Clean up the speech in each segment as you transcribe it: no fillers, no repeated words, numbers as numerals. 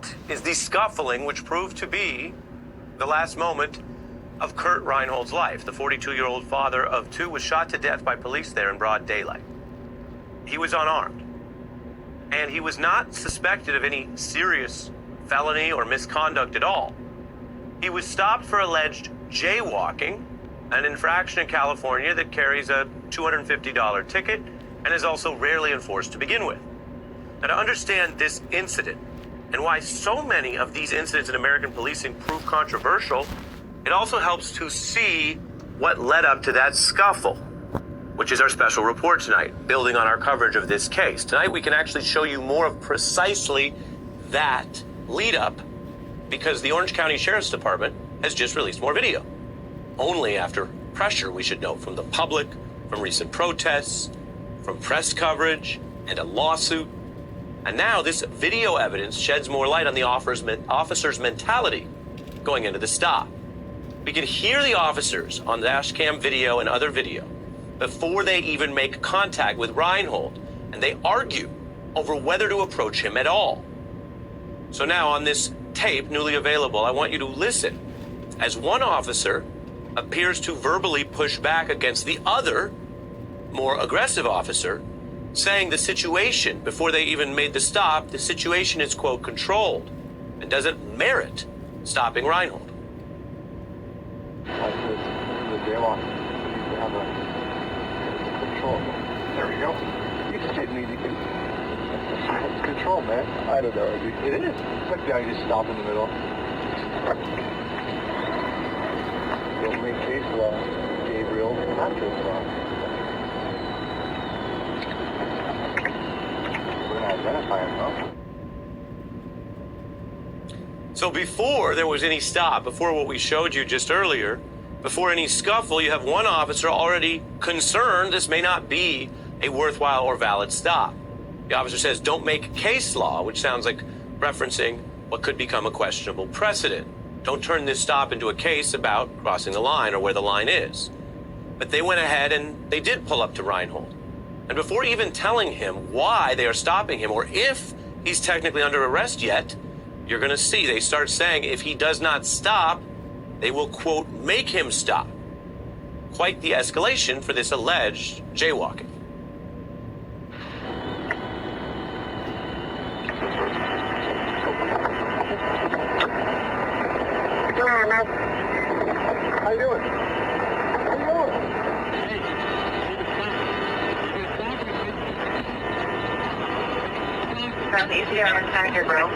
That is the scuffling which proved to be the last moment of Kurt Reinhold's life. The 42-year-old father of two was shot to death by police there in broad daylight. He was unarmed, and he was not suspected of any serious felony or misconduct at all. He was stopped for alleged jaywalking, an infraction in California that carries a $250 ticket and is also rarely enforced to begin with. Now, to understand this incident and why so many of these incidents in American policing prove controversial, it also helps to see what led up to that scuffle, which is our special report tonight, building on our coverage of this case. Tonight, we can actually show you more of precisely that lead up, because the Orange County Sheriff's Department has just released more video. Only after pressure, we should note, from the public, from recent protests, from press coverage, and a lawsuit. And now this video evidence sheds more light on the officer's mentality going into the stop. We can hear the officers on the dash cam video and other video before they even make contact with Reinhold, and they argue over whether to approach him at all. So now on this tape, newly available, I want you to listen as one officer appears to verbally push back against the other, more aggressive officer, saying the situation, before they even made the stop, the situation is, quote, controlled and doesn't merit stopping Reinhold. Control. There we go. You just didn't need to. It's control, man. I don't know. It is. Look down, you just stop in the middle. Don't make case law, Gabriel. Not case law. We're gonna identify him, huh? So before there was any stop, before what we showed you just earlier, before any scuffle, you have one officer already concerned this may not be a worthwhile or valid stop. The officer says, don't make case law, which sounds like referencing what could become a questionable precedent. Don't turn this stop into a case about crossing the line or where the line is. But they went ahead and they did pull up to Reinhold. And before even telling him why they are stopping him or if he's technically under arrest yet, you're going to see they start saying if he does not stop, they will, quote, make him stop. Quite the escalation for this alleged jaywalking. How you doing? How you doing? From ECR inside your bro.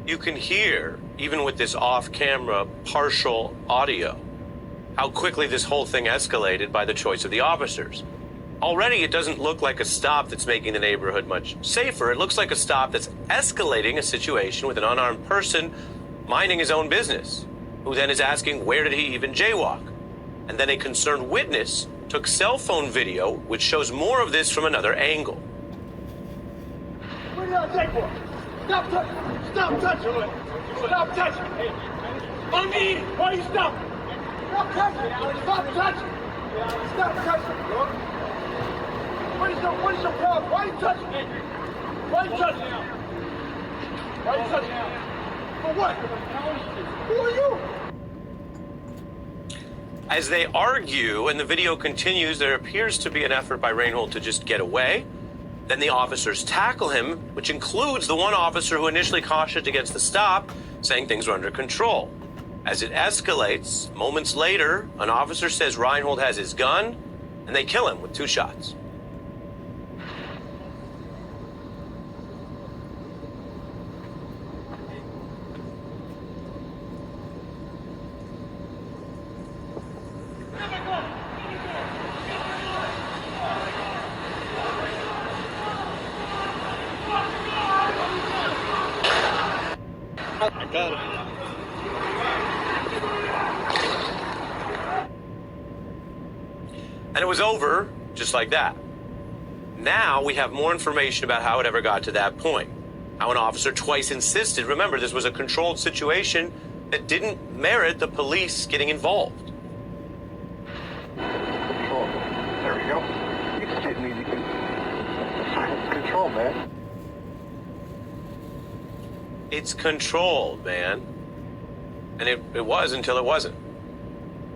You can hear, even with this off-camera partial audio, how quickly this whole thing escalated by the choice of the officers. Already, it doesn't look like a stop that's making the neighborhood much safer. It looks like a stop that's escalating a situation with an unarmed person minding his own business, who then is asking, where did he even jaywalk? And then a concerned witness took cell phone video, which shows more of this from another angle. What did I take for? Stop touching! Stop touching! Stop touching! On me! Why are you stopping? Stop touching! Stop touching! Stop touching! What is your problem? Why are you touching me? Why are you touching me? Why are you touching me? For what? Who are you? As they argue and the video continues, there appears to be an effort by Reinhold to just get away. Then the officers tackle him, which includes the one officer who initially cautioned against the stop, saying things are under control. As it escalates, moments later, an officer says Reinhold has his gun, and they kill him with 2 shots. I got it. And it was over just like that. Now we have more information about how it ever got to that point. How an officer twice insisted, remember, this was a controlled situation that didn't merit the police getting involved. Control. There we go. You just didn't need to silence control, man. It's controlled, man. And it was until it wasn't.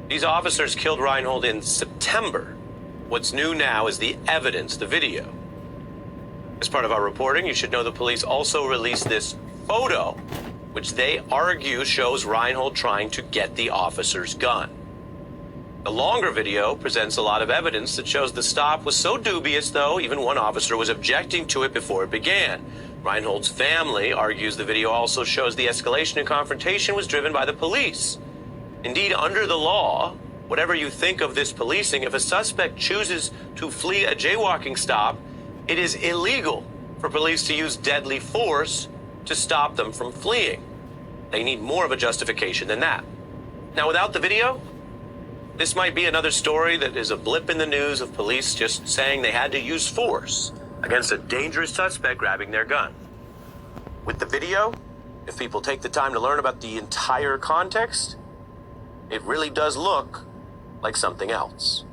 These officers killed Reinhold in September. What's new now is the evidence, the video. As part of our reporting, you should know the police also released this photo, which they argue shows Reinhold trying to get the officer's gun. The longer video presents a lot of evidence that shows the stop was so dubious, though, even one officer was objecting to it before it began. Reinhold's family argues the video also shows the escalation and confrontation was driven by the police. Indeed, under the law, whatever you think of this policing, if a suspect chooses to flee a jaywalking stop, it is illegal for police to use deadly force to stop them from fleeing. They need more of a justification than that. Now, without the video, this might be another story that is a blip in the news of police just saying they had to use force against a dangerous suspect grabbing their gun. With the video, if people take the time to learn about the entire context, it really does look like something else.